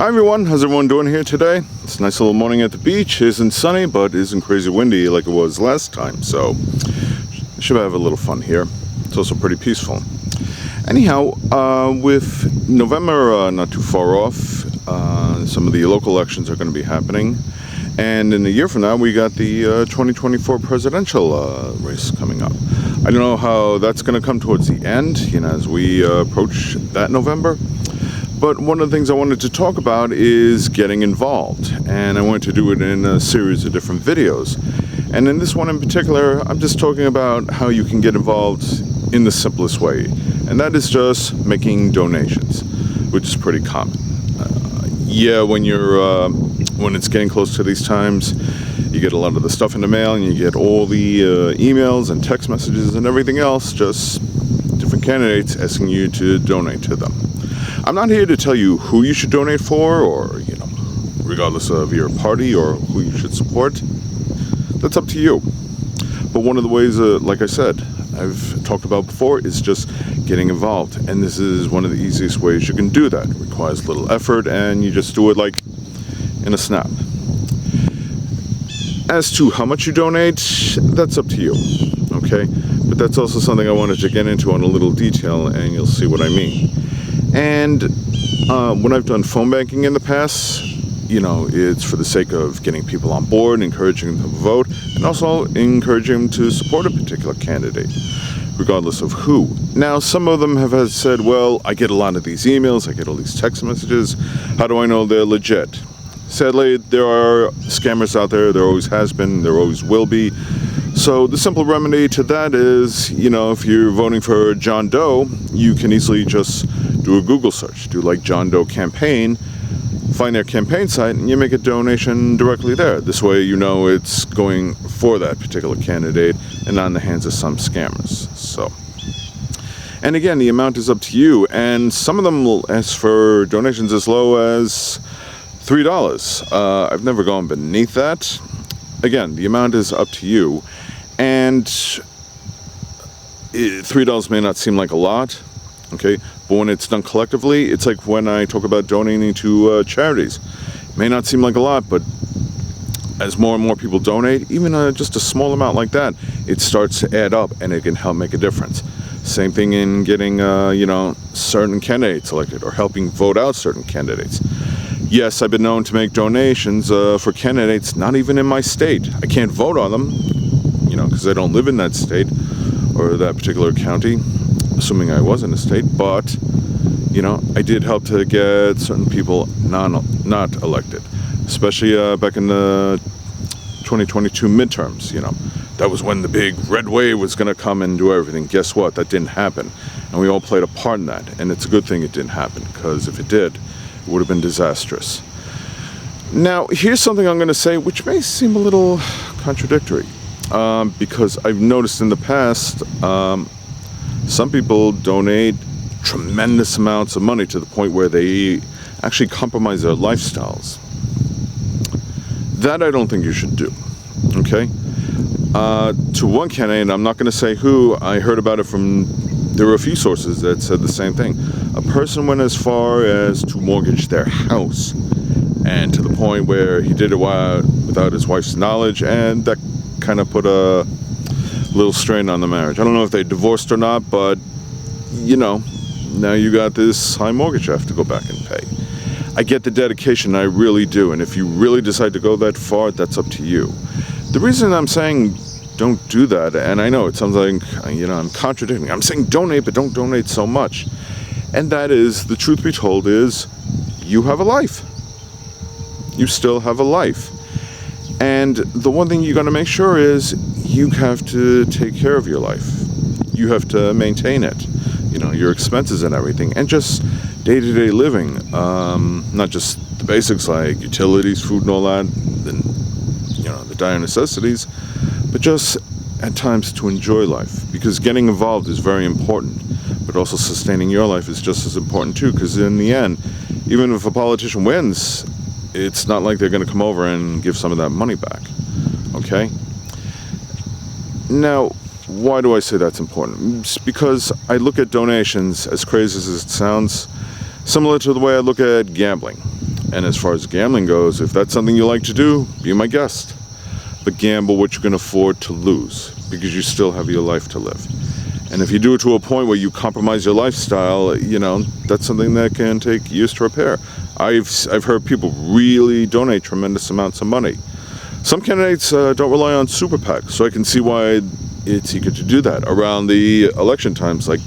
Hi everyone, how's everyone doing here today? It's a nice little morning at the beach. It isn't sunny, but it isn't crazy windy like it was last time, so should have a little fun here. It's also pretty peaceful. Anyhow, with November not too far off, some of the local elections are going to be happening, and in a year from now we got the 2024 presidential race coming up. I don't know how that's going to come towards the end, as we approach that November. But one of the things I wanted to talk about is getting involved, and I wanted to do it in a series of different videos. And in this one in particular, I'm just talking about how you can get involved in the simplest way, and that is just making donations, which is pretty common. When it's getting close to these times, you get a lot of the stuff in the mail, and you get all the emails and text messages and everything else, just different candidates asking you to donate to them. I'm not here to tell you who you should donate for, or, regardless of your party or who you should support. That's up to you. But one of the ways, like I said, I've talked about before, is just getting involved. And this is one of the easiest ways you can do that. It requires little effort, and you just do it like in a snap. As to how much you donate, that's up to you, okay? But that's also something I wanted to get into on a little detail, and you'll see what I mean. And when I've done phone banking in the past, it's for the sake of getting people on board, encouraging them to vote, and also encouraging them to support a particular candidate, regardless of who. Now, some of them have said, well, I get a lot of these emails, I get all these text messages, how do I know they're legit? Sadly, there are scammers out there, there always has been, there always will be. So the simple remedy to that is, if you're voting for John Doe, you can easily just do a Google search, do like John Doe campaign, find their campaign site, and you make a donation directly there. This way it's going for that particular candidate and not in the hands of some scammers. So, and again, the amount is up to you, and some of them will ask for donations as low as $3. I've never gone beneath that. Again, the amount is up to you, and $3 may not seem like a lot, okay? But when it's done collectively, it's like when I talk about donating to charities. It may not seem like a lot, but as more and more people donate, even just a small amount like that, it starts to add up, and it can help make a difference. Same thing in getting, certain candidates elected, or helping vote out certain candidates. Yes, I've been known to make donations for candidates not even in my state. I can't vote on them, because I don't live in that state or that particular county, assuming I was in a state. But, I did help to get certain people not elected, especially back in the 2022 midterms. That was when the big red wave was going to come and do everything. Guess what? That didn't happen, and we all played a part in that. And it's a good thing it didn't happen, because if it did, it would have been disastrous. Now, here's something I'm going to say which may seem a little contradictory, because I've noticed in the past some people donate tremendous amounts of money to the point where they actually compromise their lifestyles. That I don't think you should do, okay? To one candidate, I'm not going to say who, I heard about it from, there were a few sources that said the same thing. A person went as far as to mortgage their house, and to the point where he did it without his wife's knowledge, and that kind of put a little strain on the marriage. I don't know if they divorced or not, but now you got this high mortgage you have to go back and pay. I get the dedication, I really do, and if you really decide to go that far, that's up to you. The reason I'm saying don't do that, and I know it sounds like I'm contradicting. I'm saying donate, but don't donate so much. And that is, the truth be told is, you have a life. You still have a life. And the one thing you got to make sure is you have to take care of your life. You have to maintain it, your expenses and everything, and just day-to-day living. Not just the basics like utilities, food, and all that, and the dire necessities, but just at times to enjoy life, because getting involved is very important, but also sustaining your life is just as important too, because in the end, even if a politician wins, it's not like they're going to come over and give some of that money back, okay? Now, why do I say that's important? It's because I look at donations, as crazy as it sounds, similar to the way I look at gambling. And as far as gambling goes, if that's something you like to do, be my guest. But gamble what you can afford to lose, because you still have your life to live. And if you do it to a point where you compromise your lifestyle, that's something that can take years to repair. I've heard people really donate tremendous amounts of money. Some candidates don't rely on super PACs, so I can see why it's eager to do that around the election times, like,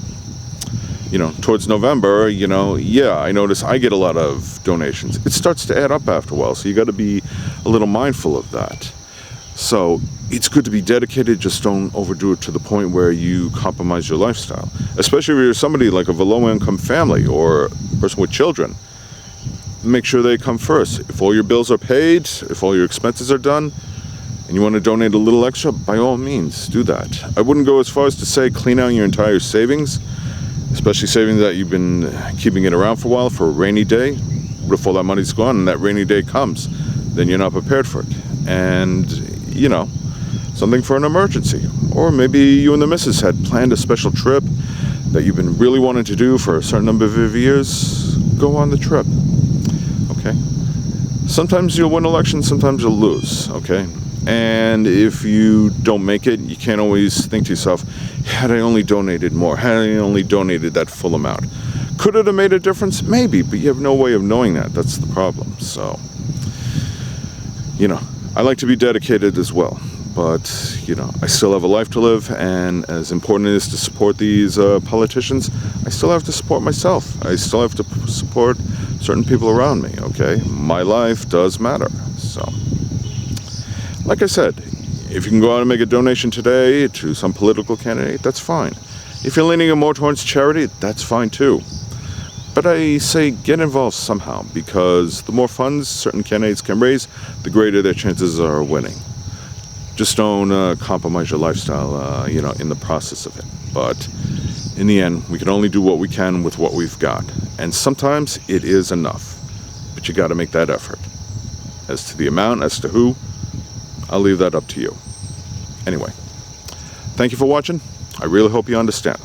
towards November. I notice I get a lot of donations. It starts to add up after a while, so you got to be a little mindful of that. So it's good to be dedicated, just don't overdo it to the point where you compromise your lifestyle. Especially if you're somebody like of a low-income family or a person with children. Make sure they come first. If all your bills are paid, if all your expenses are done, and you want to donate a little extra, by all means, do that. I wouldn't go as far as to say clean out your entire savings, especially savings that you've been keeping it around for a while for a rainy day. What if all that money's gone and that rainy day comes? Then you're not prepared for it. And something for an emergency. Or maybe you and the missus had planned a special trip that you've been really wanting to do for a certain number of years. Go on the trip. Okay? Sometimes you'll win elections, sometimes you'll lose. Okay? And if you don't make it, you can't always think to yourself, had I only donated more, had I only donated that full amount. Could it have made a difference? Maybe, but you have no way of knowing that. That's the problem. So, I like to be dedicated as well, but, I still have a life to live, and as important it is to support these politicians, I still have to support myself. I still have to support certain people around me, okay? My life does matter, so. Like I said, if you can go out and make a donation today to some political candidate, that's fine. If you're leaning more towards charity, that's fine too. But I say get involved somehow, because the more funds certain candidates can raise, the greater their chances are of winning. Just don't compromise your lifestyle, in the process of it. But in the end, we can only do what we can with what we've got. And sometimes it is enough. But you got to make that effort. As to the amount, as to who, I'll leave that up to you. Anyway, thank you for watching. I really hope you understand.